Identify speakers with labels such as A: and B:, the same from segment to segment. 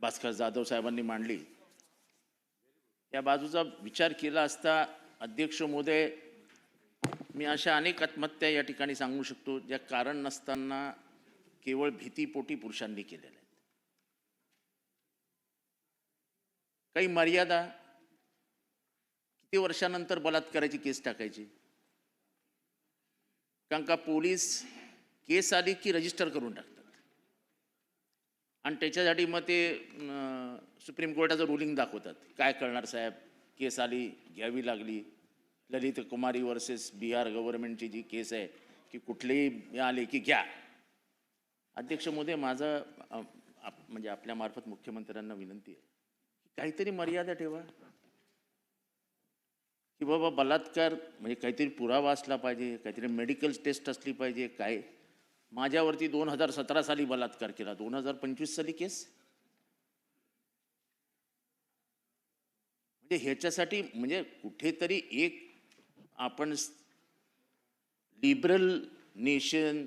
A: भास्कर जाधव साहेबांनी मांडली, या बाजूचा विचार केला असता अध्यक्ष महोदय, मी अशा अनेक आत्महत्या या ठिकाणी सांगू शकतो ज्या कारण नसताना केवळ भीतीपोटी पुरुषांनी केलेल्या आहेत. काही मर्यादा, किती वर्षानंतर बलात्काराची केस टाकायची, कारण का पोलीस केस आली की रजिस्टर करून टाकतात आणि त्याच्यासाठी मग ते सुप्रीम कोर्टाचं रुलिंग दाखवतात. काय करणार साहेब, केस आली, घ्यावी लागली. ललित कुमारी वर्सेस बिहार गव्हर्नमेंटची जी केस आहे की कुठलेही आले की घ्या. अध्यक्ष महोदय, माझं म्हणजे आपल्या मार्फत मुख्यमंत्र्यांना विनंती आहे की काहीतरी मर्यादा ठेवा की बाबा बलात्कार म्हणजे काहीतरी पुरावा असला पाहिजे, काहीतरी मेडिकल टेस्ट असली पाहिजे. काय माझ्यावरती 2017 साली बलात्कार केला, 2025 साली केस. म्हणजे ह्याच्यासाठी म्हणजे कुठेतरी एक आपण लिबरल नेशन,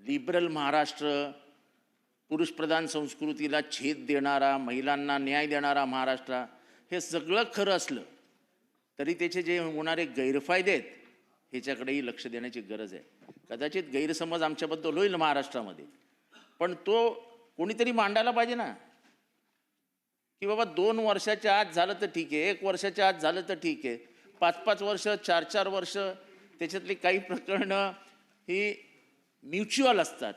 A: लिबरल महाराष्ट्र, पुरुषप्रधान संस्कृतीला छेद देणारा, महिलांना न्याय देणारा महाराष्ट्र, हे सगळं खरं असलं तरी त्याचे जे होणारे गैरफायदे आहेत ह्याच्याकडेही लक्ष देण्याची गरज आहे. कदाचित गैरसमज आमच्याबद्दल होईल महाराष्ट्रामध्ये, पण तो कोणीतरी मांडायला पाहिजे ना की बाबा 2 वर्षाच्या आत झालं तर ठीक आहे, 1 वर्षाच्या आत झालं तर ठीक आहे, 5-5 वर्ष, 4-4 वर्ष, त्याच्यातली काही प्रकरणं ही म्युच्युअल असतात.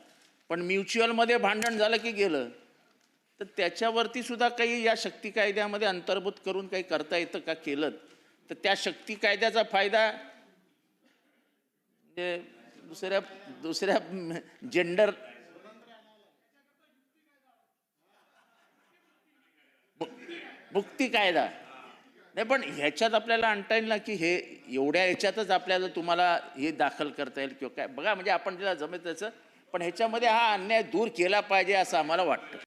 A: पण म्युच्युअलमध्ये भांडण झालं की गेलं तर त्याच्यावरती सुद्धा काही या शक्ती कायद्यामध्ये अंतर्भूत करून काही करता येतं का? केलं तर त्या शक्ती कायद्याचा फायदा म्हणजे दुसऱ्या जेंडर मुक्ती कायदा नाही, पण ह्याच्यात आपल्याला आणता येईल ना की हे एवढ्या ह्याच्यातच आपल्याला तुम्हाला हे दाखल करता येईल किंवा काय बघा, म्हणजे आपण ज्याला जमेल त्याचं, पण ह्याच्यामध्ये हा अन्याय दूर केला पाहिजे असं आम्हाला वाटतं.